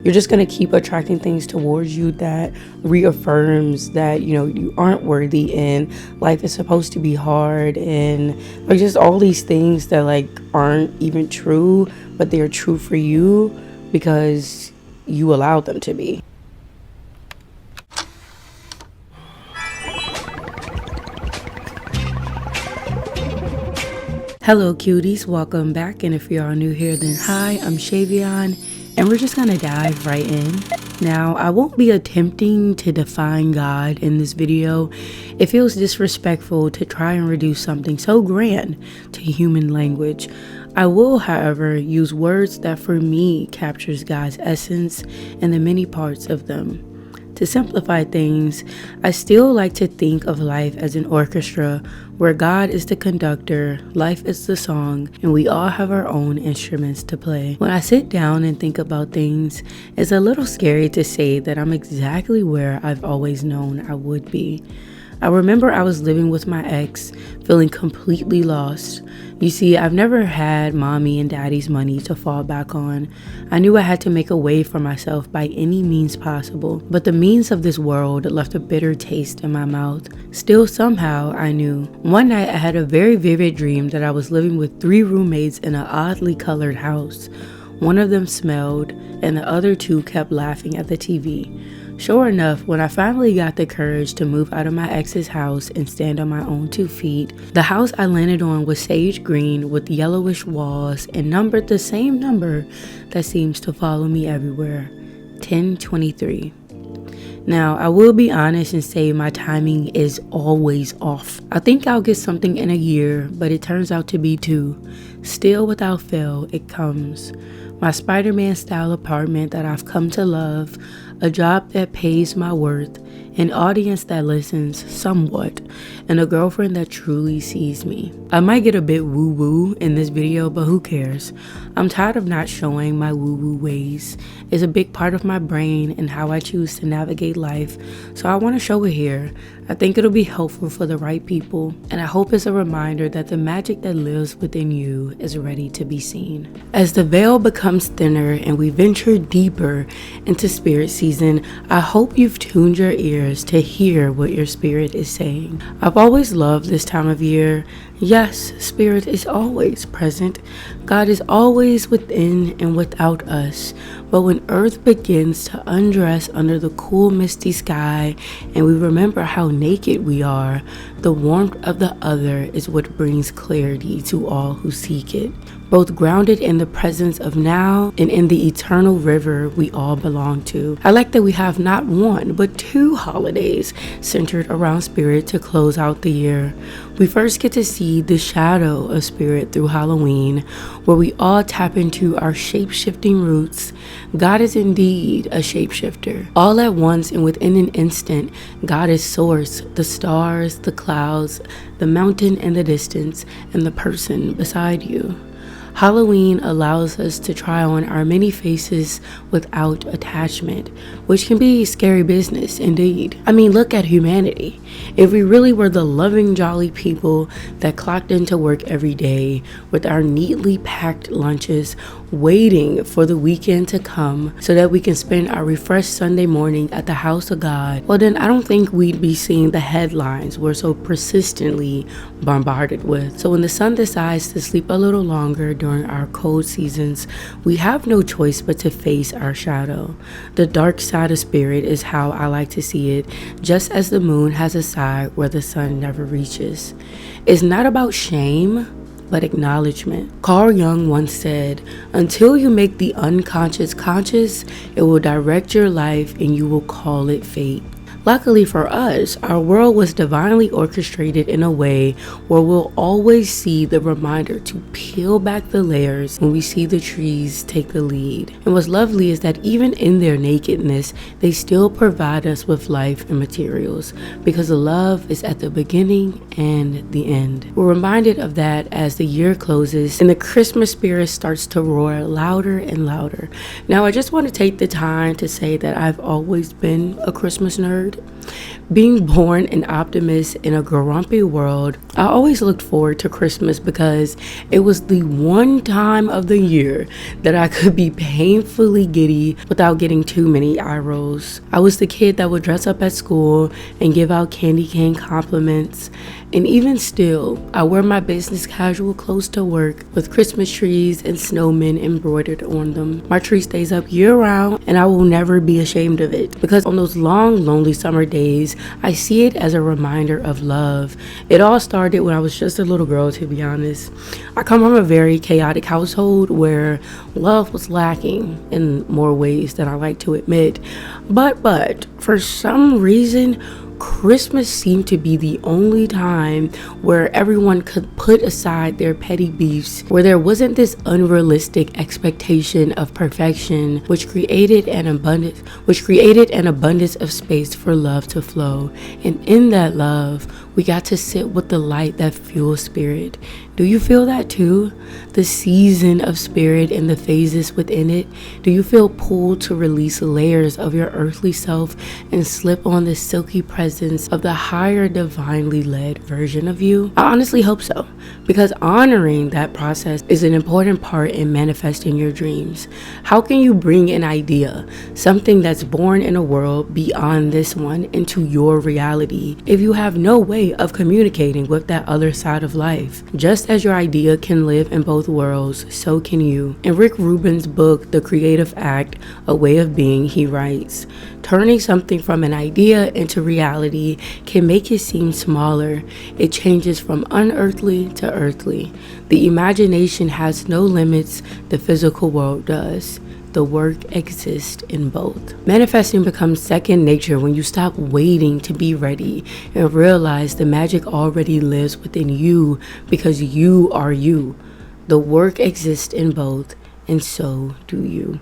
You're just going to keep attracting things towards you that reaffirms that, you aren't worthy and life is supposed to be hard, and like just all these things that like aren't even true, but they're true for you because you allowed them to be. Hello cuties, welcome back, and if you are new here then hi, I'm Shavion, and we're just gonna dive right in. Now, I won't be attempting to define God in this video. It feels disrespectful to try and reduce something so grand to human language. I will, however, use words that for me captures God's essence and the many parts of them. To simplify things, I still like to think of life as an orchestra where God is the conductor, life is the song, and we all have our own instruments to play. When I sit down and think about things, it's a little scary to say that I'm exactly where I've always known I would be. I remember I was living with my ex, feeling completely lost. You see, I've never had mommy and daddy's money to fall back on. I knew I had to make a way for myself by any means possible, but the means of this world left a bitter taste in my mouth. Still, somehow, I knew. One night, I had a very vivid dream that I was living with 3 roommates in an oddly colored house. One of them smelled, and the other 2 kept laughing at the TV. Sure enough, when I finally got the courage to move out of my ex's house and stand on my own 2 feet, the house I landed on was sage green with yellowish walls and numbered the same number that seems to follow me everywhere, 1023. Now, I will be honest and say my timing is always off. I think I'll get something in a year, but it turns out to be 2. Still, without fail, it comes. My Spider-Man style apartment that I've come to love, a job that pays my worth, an audience that listens somewhat, and a girlfriend that truly sees me. I might get a bit woo-woo in this video, but who cares? I'm tired of not showing my woo-woo ways. It's a big part of my brain and how I choose to navigate life, so I want to show it here. I think it'll be helpful for the right people, and I hope it's a reminder that the magic that lives within you is ready to be seen. As the veil becomes thinner and we venture deeper into spirit season, I hope you've tuned your ears to hear what your spirit is saying. I've always loved this time of year. Yes, spirit is always present. God is always within and without us. But when earth begins to undress under the cool misty sky and we remember how naked we are, the warmth of the other is what brings clarity to all who seek it, both grounded in the presence of now and in the eternal river we all belong to. I like that we have not 1 but 2 holidays centered around spirit to close out the year. We first get to see the shadow of spirit through Halloween, where we all tap into our shape-shifting roots. God is indeed a shapeshifter. All at once and within an instant, God is source, the stars, the clouds, the mountain in the distance, and the person beside you. Halloween allows us to try on our many faces without attachment, which can be scary business indeed. I mean, look at humanity. If we really were the loving, jolly people that clocked into work every day with our neatly packed lunches, waiting for the weekend to come so that we can spend our refreshed Sunday morning at the house of God, well then I don't think we'd be seeing the headlines we're so persistently bombarded with. So when the sun decides to sleep a little longer during our cold seasons, we have no choice but to face our shadow. The dark side of spirit is how I like to see it, just as the moon has a side where the sun never reaches. It's not about shame, but acknowledgement. Carl Jung once said, "Until you make the unconscious conscious, it will direct your life and you will call it fate." Luckily for us, our world was divinely orchestrated in a way where we'll always see the reminder to peel back the layers when we see the trees take the lead. And what's lovely is that even in their nakedness, they still provide us with life and materials, because the love is at the beginning and the end. We're reminded of that as the year closes and the Christmas spirit starts to roar louder and louder. Now, I just want to take the time to say that I've always been a Christmas nerd. Being born an optimist in a grumpy world, I always looked forward to Christmas because it was the one time of the year that I could be painfully giddy without getting too many eye rolls. I was the kid that would dress up at school and give out candy cane compliments. And even still, I wear my business casual clothes to work with Christmas trees and snowmen embroidered on them. My tree stays up year round and I will never be ashamed of it, because on those long, lonely summer days, I see it as a reminder of love. It all started when I was just a little girl, to be honest. I come from a very chaotic household where love was lacking in more ways than I like to admit. But for some reason, Christmas seemed to be the only time where everyone could put aside their petty beefs, where there wasn't this unrealistic expectation of perfection, which created an abundance of space for love to flow. And in that love, we got to sit with the light that fuels spirit. Do you feel that too? The season of spirit and the phases within it? Do you feel pulled to release layers of your earthly self and slip on the silky presence of the higher divinely led version of you? I honestly hope so, because honoring that process is an important part in manifesting your dreams. How can you bring an idea, something that's born in a world beyond this one, into your reality if you have no way of communicating with that other side of life? Just as your idea can live in both worlds, so can you. In Rick Rubin's book, The Creative Act, A Way of Being, he writes, turning something from an idea into reality can make it seem smaller. It changes from unearthly to earthly. The imagination has no limits, the physical world does. The work exists in both. Manifesting becomes second nature when you stop waiting to be ready and realize the magic already lives within you because you are you. The work exists in both, and so do you.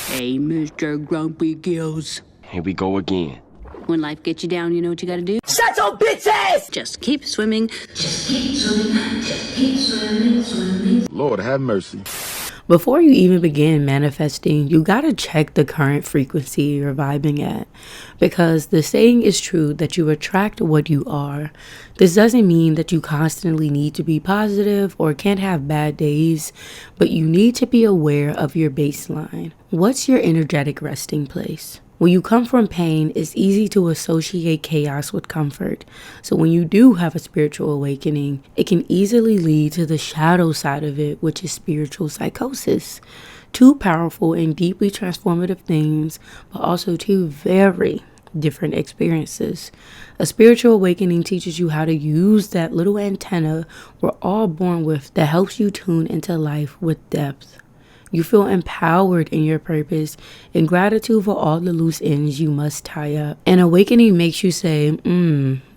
Hey, Mr. Grumpy Gills. Here we go again. When life gets you down, you know what you gotta do? Shut your bitch ass! Just keep swimming. Just keep swimming. Just keep swimming, swimming. Lord have mercy. Before you even begin manifesting, you gotta check the current frequency you're vibing at, because the saying is true that you attract what you are. This doesn't mean that you constantly need to be positive or can't have bad days, but you need to be aware of your baseline. What's your energetic resting place? When you come from pain, it's easy to associate chaos with comfort. So when you do have a spiritual awakening, it can easily lead to the shadow side of it, which is spiritual psychosis. Two powerful and deeply transformative things, but also two very different experiences. A spiritual awakening teaches you how to use that little antenna we're all born with that helps you tune into life with depth. You feel empowered in your purpose and gratitude for all the loose ends you must tie up. An awakening makes you say,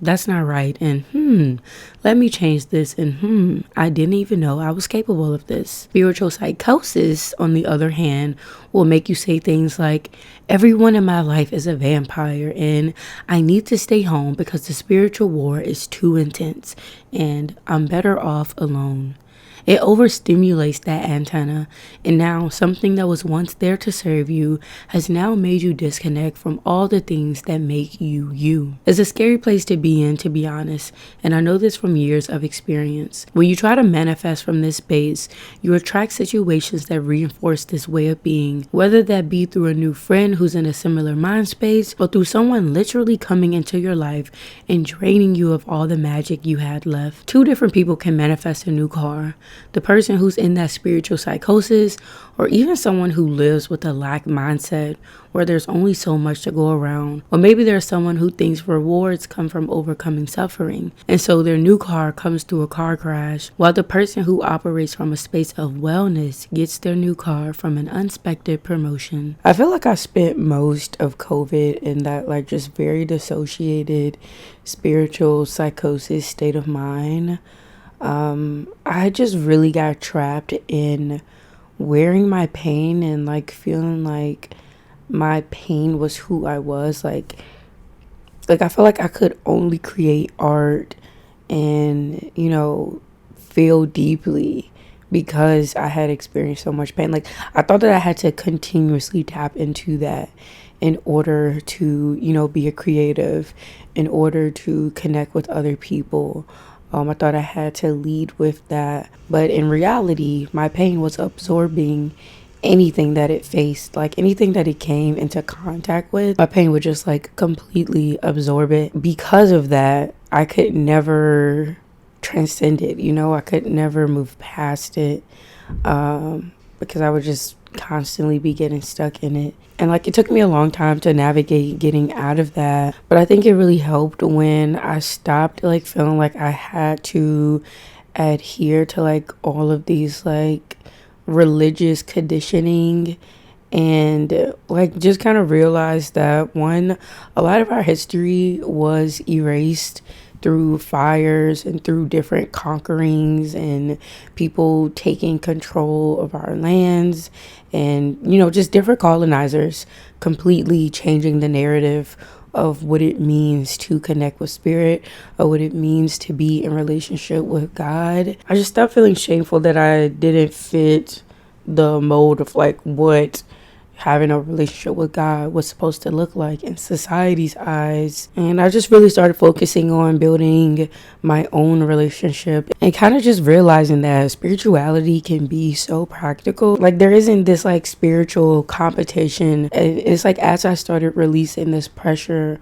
that's not right, and let me change this, and I didn't even know I was capable of this. Spiritual psychosis, on the other hand, will make you say things like, everyone in my life is a vampire, and I need to stay home because the spiritual war is too intense, and I'm better off alone. It overstimulates that antenna, and now something that was once there to serve you has now made you disconnect from all the things that make you you. It's a scary place to be in, to be honest, and I know this from years of experience. When you try to manifest from this space, you attract situations that reinforce this way of being, whether that be through a new friend who's in a similar mind space, or through someone literally coming into your life and draining you of all the magic you had left. Two different people can manifest a new car. The person who's in that spiritual psychosis, or even someone who lives with a lack mindset where there's only so much to go around. Or maybe there's someone who thinks rewards come from overcoming suffering, and so their new car comes through a car crash, while the person who operates from a space of wellness gets their new car from an unexpected promotion. I feel like I spent most of COVID in that just very dissociated spiritual psychosis state of mind. I just really got trapped in wearing my pain and feeling like my pain was who I was. Like I feel like I could only create art and, feel deeply because I had experienced so much pain. Like, I thought that I had to continuously tap into that in order to, you know, be a creative, in order to connect with other people. I thought I had to lead with that. But in reality, my pain was absorbing anything that it faced, like anything that it came into contact with. My pain would just like completely absorb it. Because of that, I could never transcend it, you know, I could never move past it, because I would just constantly be getting stuck in it. And like, it took me a long time to navigate getting out of that, but I think it really helped when I stopped like feeling like I had to adhere to like all of these like religious conditioning, and like just kind of realized that one, a lot of our history was erased through fires and through different conquerings and people taking control of our lands, and, you know, just different colonizers completely changing the narrative of what it means to connect with spirit, or what it means to be in relationship with God. I just stopped feeling shameful that I didn't fit the mold of like what having a relationship with God was supposed to look like in society's eyes. And I just really started focusing on building my own relationship and kind of just realizing that spirituality can be so practical. Like, there isn't this like spiritual competition. It's like, as I started releasing this pressure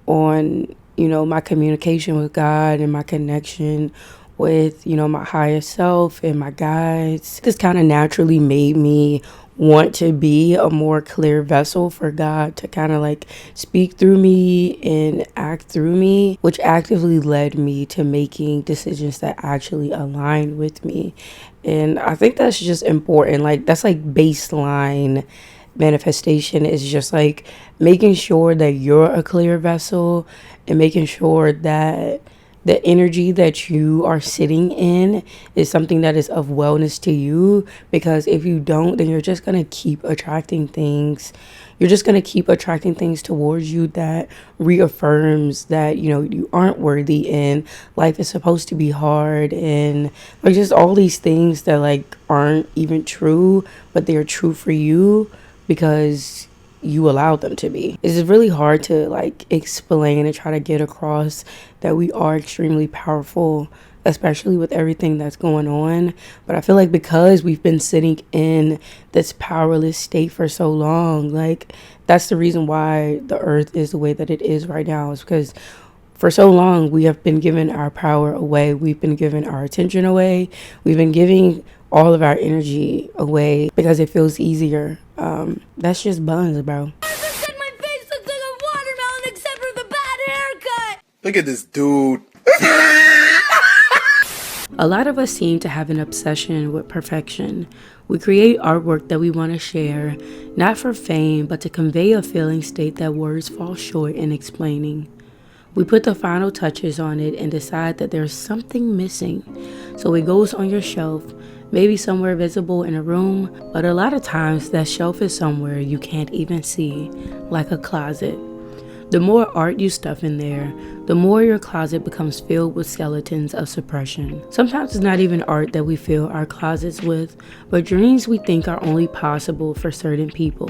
on, you know, my communication with God and my connection with, you know, my higher self and my guides, this kind of naturally made me want to be a more clear vessel for God to kind of like speak through me and act through me, which actively led me to making decisions that actually align with me. And I think that's just important. Like, that's like baseline manifestation, is just like making sure that you're a clear vessel and making sure that the energy that you are sitting in is something that is of wellness to you. Because if you don't, then you're just going to keep attracting things. You're just going to keep attracting things towards you that reaffirms that, you know, you aren't worthy and life is supposed to be hard, and like just all these things that like aren't even true, but they're true for you because you allowed them to be. It's really hard to like explain and try to get across that we are extremely powerful, especially with everything that's going on. But I feel like because we've been sitting in this powerless state for so long, like that's the reason why the earth is the way that it is right now, is because for so long we have been giving our power away, we've been giving our attention away, we've been giving all of our energy away because it feels easier. That's just buns, bro. My face looks like a watermelon except for the bad haircut. Look at this dude. A lot of us seem to have an obsession with perfection. We create artwork that we want to share, not for fame, but to convey a feeling state that words fall short in explaining. We put the final touches on it and decide that there's something missing. So it goes on your shelf, maybe somewhere visible in a room, but a lot of times that shelf is somewhere you can't even see, like a closet. The more art you stuff in there, the more your closet becomes filled with skeletons of suppression. Sometimes it's not even art that we fill our closets with, but dreams we think are only possible for certain people.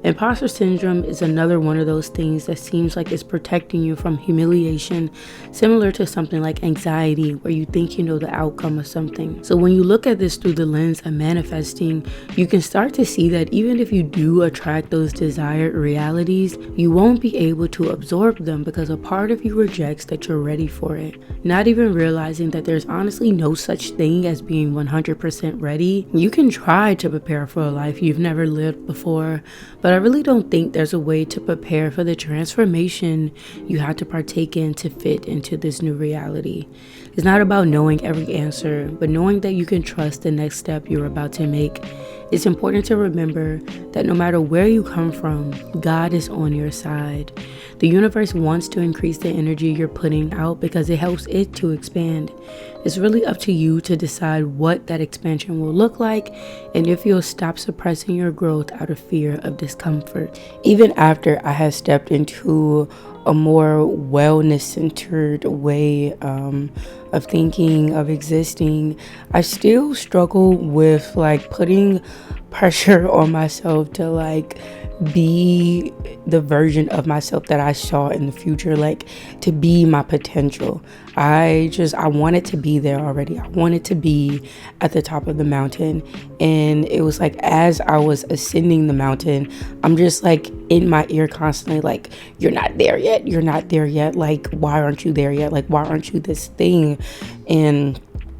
Imposter syndrome is another one of those things that seems like it's protecting you from humiliation, similar to something like anxiety, where you think you know the outcome of something. So when you look at this through the lens of manifesting, you can start to see that even if you do attract those desired realities, you won't be able to absorb them because a part of you rejects that you're ready for it. Not even realizing that there's honestly no such thing as being 100% ready. You can try to prepare for a life you've never lived before, but I really don't think there's a way to prepare for the transformation you have to partake in to fit into this new reality. It's not about knowing every answer, but knowing that you can trust the next step you're about to make. It's important to remember that no matter where you come from, God is on your side. The universe wants to increase the energy you're putting out because it helps it to expand. It's really up to you to decide what that expansion will look like and if you'll stop suppressing your growth out of fear of discomfort. Even after I had stepped into a more wellness-centered way of thinking, of existing, I still struggle with like putting pressure on myself to like be the version of myself that I saw in the future, like to be my potential. I wanted to be there already. I wanted to be at the top of the mountain. And it was like, as I was ascending the mountain, I'm just like in my ear constantly, like, you're not there yet. You're not there yet. Like, why aren't you there yet? Like, why aren't you this thing? And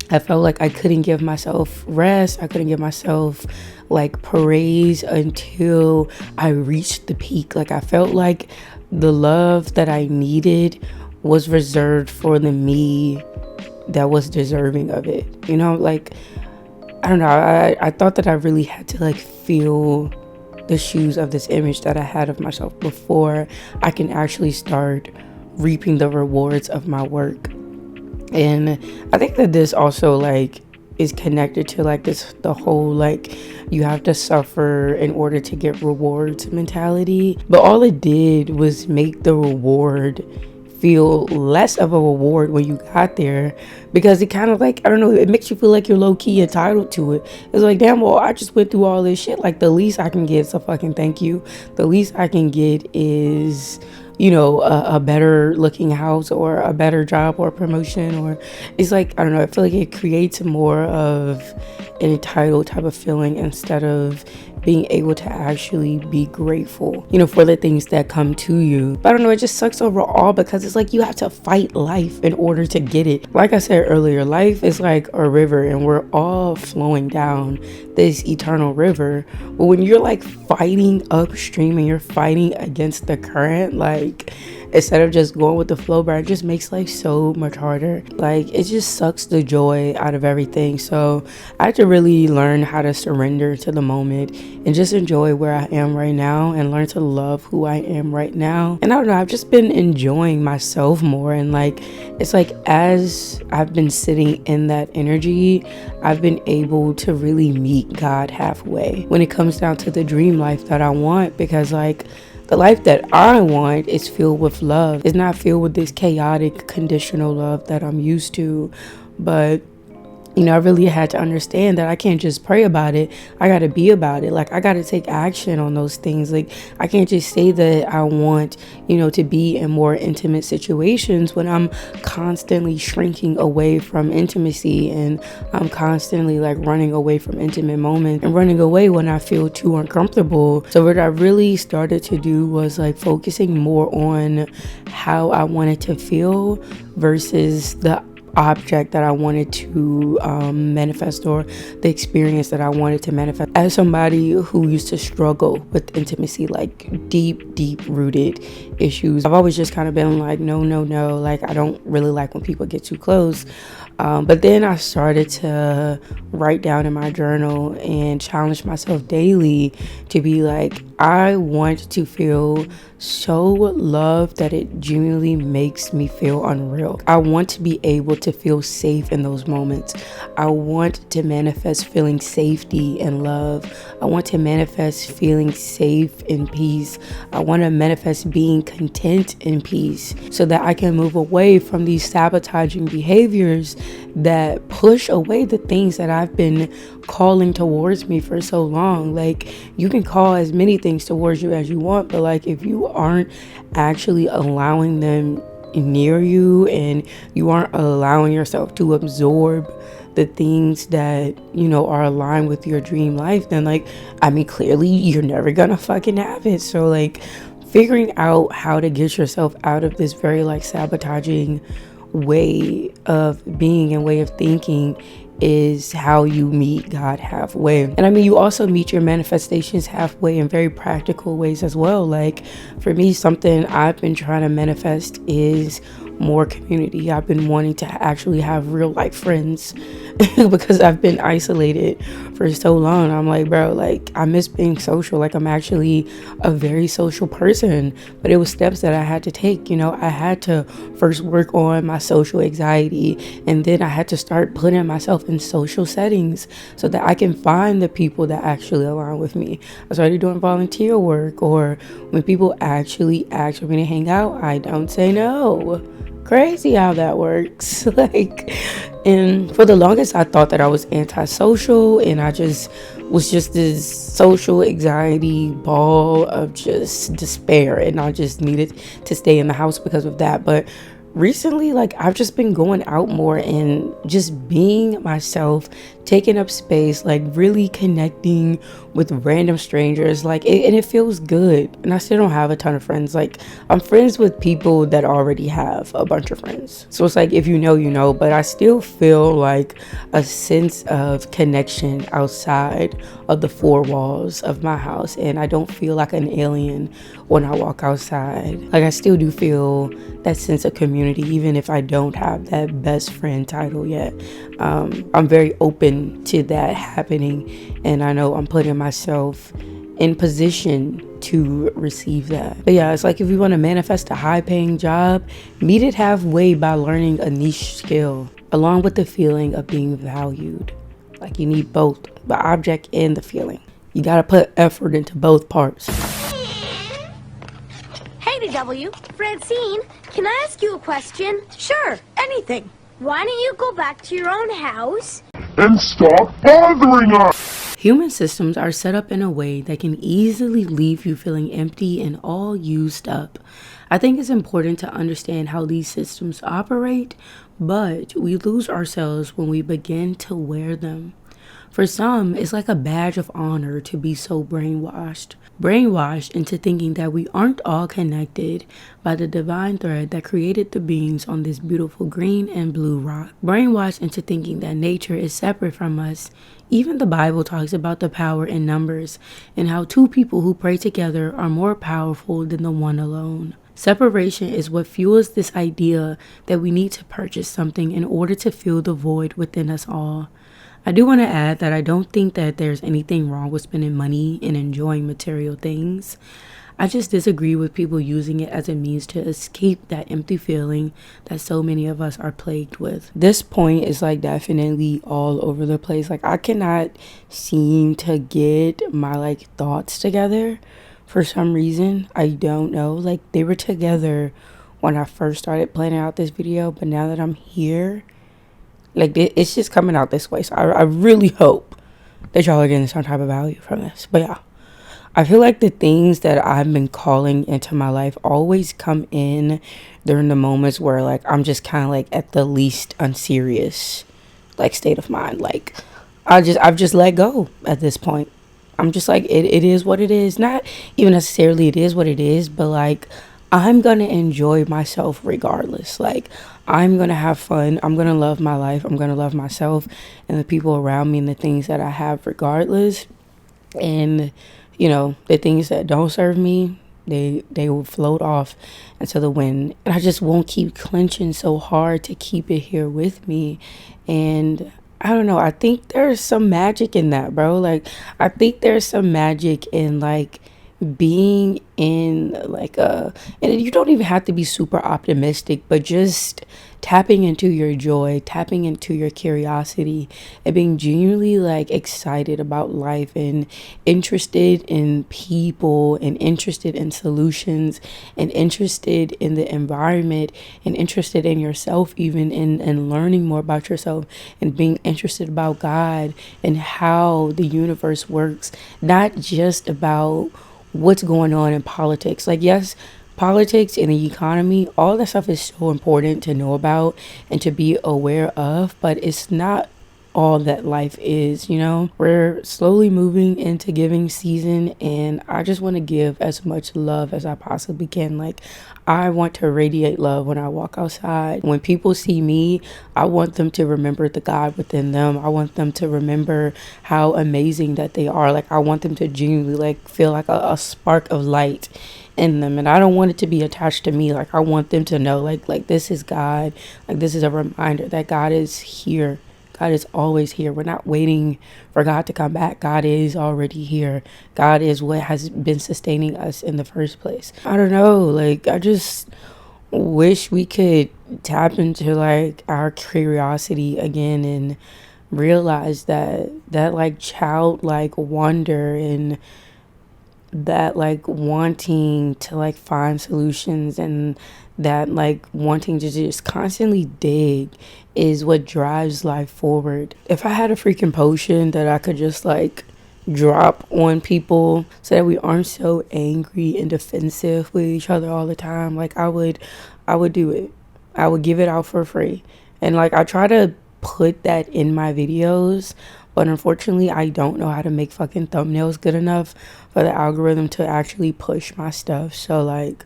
I felt like I couldn't give myself rest. I couldn't give myself like praise until I reached the peak. Like, I felt like the love that I needed was reserved for the me that was deserving of it. You know, like, I don't know. I thought that I really had to like feel the shoes of this image that I had of myself before I can actually start reaping the rewards of my work. And I think that this also like is connected to like the whole like you have to suffer in order to get rewards mentality. But all it did was make the reward feel less of a reward when you got there, because it kind of like, I don't know, it makes you feel like you're low-key entitled to it. It's like, damn, well, I just went through all this shit. Like, the least I can get is a fucking thank you. The least I can get is, you know, a better looking house or a better job or promotion. Or it's like, I don't know, I feel like it creates more of an entitled type of feeling instead of being able to actually be grateful, you know, for the things that come to you. But I don't know, it just sucks overall because it's like you have to fight life in order to get it. Like I said earlier, life is like a river and we're all flowing down this eternal river. But when you're like fighting upstream and you're fighting against the current, like, instead of just going with the flow, bro, it just makes life so much harder. Like, it just sucks the joy out of everything. So I had to really learn how to surrender to the moment and just enjoy where I am right now and learn to love who I am right now. And I don't know, I've just been enjoying myself more. And like, it's like, as I've been sitting in that energy, I've been able to really meet God halfway when it comes down to the dream life that I want. Because like, the life that I want is filled with love. It's not filled with this chaotic, conditional love that I'm used to. But, you know, I really had to understand that I can't just pray about it. I got to be about it. Like, I got to take action on those things. Like, I can't just say that I want, you know, to be in more intimate situations when I'm constantly shrinking away from intimacy, and I'm constantly like running away from intimate moments and running away when I feel too uncomfortable. So what I really started to do was like focusing more on how I wanted to feel versus the object that I wanted to manifest, or the experience that I wanted to manifest. As somebody who used to struggle with intimacy, like deep rooted issues, I've always just kind of been like, no, like, I don't really like when people get too close. But then I started to write down in my journal and challenge myself daily to be like, I want to feel so loved that it genuinely makes me feel unreal. I want to be able to feel safe in those moments. I want to manifest feeling safety and love. I want to manifest feeling safe in peace. I want to manifest being content in peace so that I can move away from these sabotaging behaviors that push away the things that I've been calling towards me for so long. Like, you can call as many things towards you as you want, but like, if you aren't actually allowing them near you and you aren't allowing yourself to absorb the things that, you know, are aligned with your dream life, then like, I mean, clearly you're never gonna fucking have it. So like, figuring out how to get yourself out of this very like sabotaging way of being and way of thinking is how you meet God halfway. And I mean, you also meet your manifestations halfway in very practical ways as well. Like, for me, something I've been trying to manifest is more community. I've been wanting to actually have real life friends because I've been isolated for so long. I'm like, bro, like I miss being social. Like I'm actually a very social person, but it was steps that I had to take. You know, I had to first work on my social anxiety, and then I had to start putting myself in social settings so that I can find the people that actually align with me. I started doing volunteer work, or when people actually ask for me to hang out, I don't say no. Crazy how that works. Like, and for the longest I thought that I was antisocial, and I just was just this social anxiety ball of just despair, and I just needed to stay in the house because of that. But recently, like, I've just been going out more and just being myself, taking up space, like really connecting with random strangers, like and it feels good. And I still don't have a ton of friends. Like I'm friends with people that already have a bunch of friends, so it's like if you know, you know. But I still feel like a sense of connection outside of the four walls of my house, and I don't feel like an alien when I walk outside. Like I still do feel that sense of community, even if I don't have that best friend title yet. I'm very open to that happening, and I know I'm putting myself in position to receive that. But yeah, it's like if you want to manifest a high-paying job, meet it halfway by learning a niche skill along with the feeling of being valued. Like you need both the object and the feeling. You got to put effort into both parts. Hey, DW. Francine, can I ask you a question? Sure, anything. Why don't you go back to your own house And stop bothering us! Human systems are set up in a way that can easily leave you feeling empty and all used up. I think it's important to understand how these systems operate, but we lose ourselves when we begin to wear them. For some, it's like a badge of honor to be so brainwashed into thinking that we aren't all connected by the divine thread that created the beings on this beautiful green and blue rock. Brainwashed into thinking that nature is separate from us. Even the Bible talks about the power in numbers and how two people who pray together are more powerful than the one alone. Separation is what fuels this idea that we need to purchase something in order to fill the void within us all. I do want to add that I don't think that there's anything wrong with spending money and enjoying material things. I just disagree with people using it as a means to escape that empty feeling that so many of us are plagued with. This point is like definitely all over the place. Like I cannot seem to get my like thoughts together for some reason. I don't know. Like they were together when I first started planning out this video, but now that I'm here, like it's just coming out this way. So I really hope that y'all are getting some type of value from this. But yeah, I feel like the things that I've been calling into my life always come in during the moments where like I'm just kind of like at the least unserious like state of mind. Like I've just let go at this point. I'm just like it is what it is. Not even necessarily it is what it is, but like I'm gonna enjoy myself regardless. Like I'm gonna have fun. I'm gonna love my life. I'm gonna love myself and the people around me and the things that I have regardless. And you know, the things that don't serve me, they will float off into the wind. And I just won't keep clenching so hard to keep it here with me. And I don't know, I think there's some magic in that, bro. Like I think there's some magic in like being in like and you don't even have to be super optimistic, but just tapping into your joy, tapping into your curiosity, and being genuinely like excited about life and interested in people and interested in solutions and interested in the environment and interested in yourself, even in learning more about yourself and being interested about God and how the universe works, not just about what's going on in politics. Like yes, politics and the economy, all that stuff is so important to know about and to be aware of, but it's not all that life is, you know. We're slowly moving into giving season, and I just want to give as much love as I possibly can. Like I want to radiate love when I walk outside. When people see me, I want them to remember the God within them. I want them to remember how amazing that they are. Like I want them to genuinely like feel like a spark of light in them, and I don't want it to be attached to me. Like I want them to know like this is God. Like this is a reminder that God is here. God is always here. We're not waiting for God to come back. God is already here. God is what has been sustaining us in the first place. I don't know, like I just wish we could tap into like our curiosity again and realize that like childlike wonder and that like wanting to like find solutions and that like wanting to just constantly dig is what drives life forward. If I had a freaking potion that I could just like drop on people so that we aren't so angry and defensive with each other all the time, like I would do it. I would give it out for free. And like I try to put that in my videos, but unfortunately I don't know how to make fucking thumbnails good enough for the algorithm to actually push my stuff. So like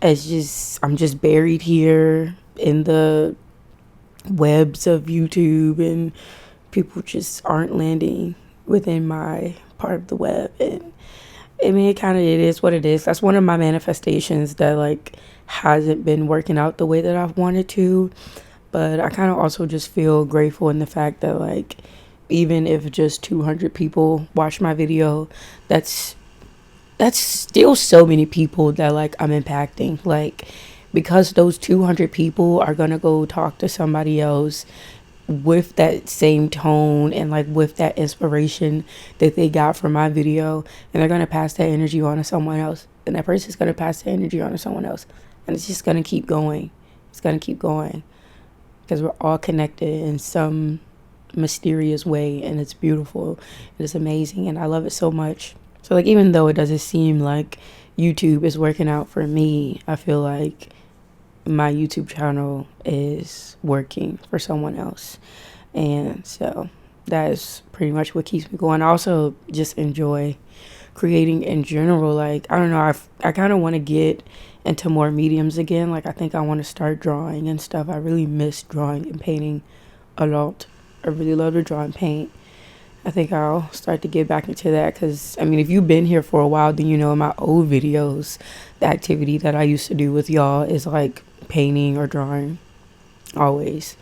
I'm just buried here in the webs of YouTube, and people just aren't landing within my part of the web. And I mean, it is what it is. That's one of my manifestations that like hasn't been working out the way that I've wanted to. But I kind of also just feel grateful in the fact that like even if just 200 people watch my video, that's still so many people that like I'm impacting. Like because those 200 people are gonna go talk to somebody else with that same tone and like with that inspiration that they got from my video, and they're gonna pass that energy on to someone else, and that person's gonna pass the energy on to someone else, and it's just gonna keep going. It's gonna keep going because we're all connected in some mysterious way, and it's beautiful, it's amazing, and I love it so much. So like even though it doesn't seem like YouTube is working out for me, I feel like my YouTube channel is working for someone else, and so that is pretty much what keeps me going. I also just enjoy creating in general. Like I don't know, I kind of want to get into more mediums again. Like I think I want to start drawing and stuff. I really miss drawing and painting a lot. I really love to draw and paint. I think I'll start to get back into that because, I mean, if you've been here for a while, then you know in my old videos, the activity that I used to do with y'all is like painting or drawing, always.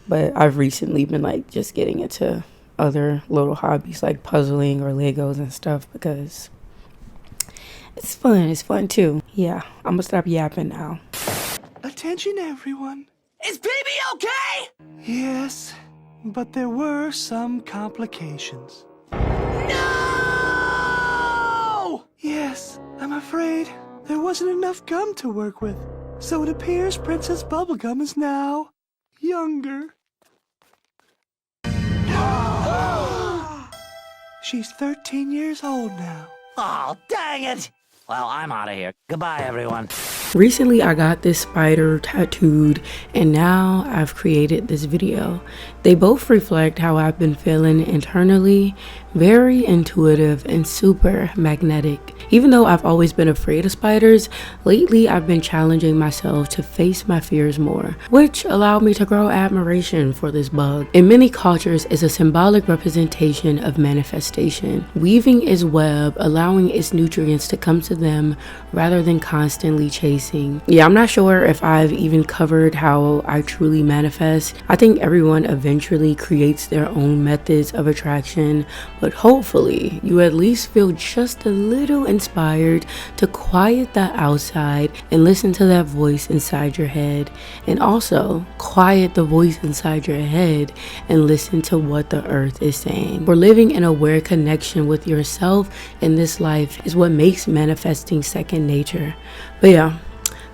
But I've recently been like just getting into other little hobbies like puzzling or Legos and stuff because it's fun. It's fun too. Yeah, I'm gonna stop yapping now. Attention, everyone. Is baby okay? Yes, but there were some complications. No! Yes, I'm afraid there wasn't enough gum to work with. So it appears Princess Bubblegum is now younger. She's 13 years old now. Oh, dang it! Well, I'm out of here. Goodbye, everyone. Recently, I got this spider tattooed, and now I've created this video. They both reflect how I've been feeling internally, very intuitive and super magnetic. Even though I've always been afraid of spiders, lately I've been challenging myself to face my fears more, which allowed me to grow admiration for this bug. In many cultures, it's a symbolic representation of manifestation, weaving its web, allowing its nutrients to come to them rather than constantly chasing. Yeah, I'm not sure if I've even covered how I truly manifest. I think everyone eventually creates their own methods of attraction, but hopefully you at least feel just a little inspired to quiet the outside and listen to that voice inside your head, and also quiet the voice inside your head and listen to what the earth is saying. For living in aware connection with yourself in this life is what makes manifesting second nature. But yeah,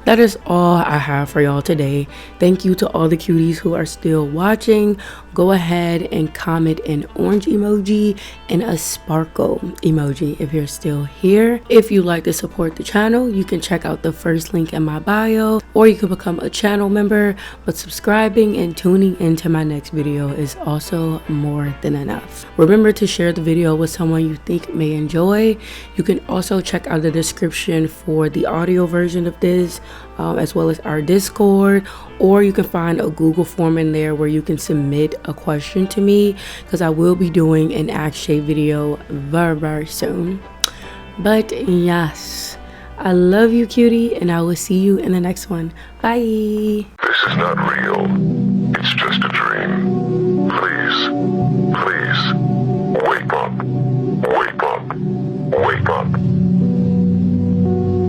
that is all I have for y'all today. Thank you to all the cuties who are still watching. Go ahead and comment an orange emoji and a sparkle emoji if you're still here. If you'd like to support the channel, you can check out the first link in my bio, or you can become a channel member. But subscribing and tuning into my next video is also more than enough. Remember to share the video with someone you think may enjoy. You can also check out the description for the audio version of this, as well as our Discord, or you can find a Google form in there where you can submit a question to me, because I will be doing an Ask SHAE video very soon. But yes, I love you, cutie, and I will see you in the next one. Bye. This is not real. It's just a dream.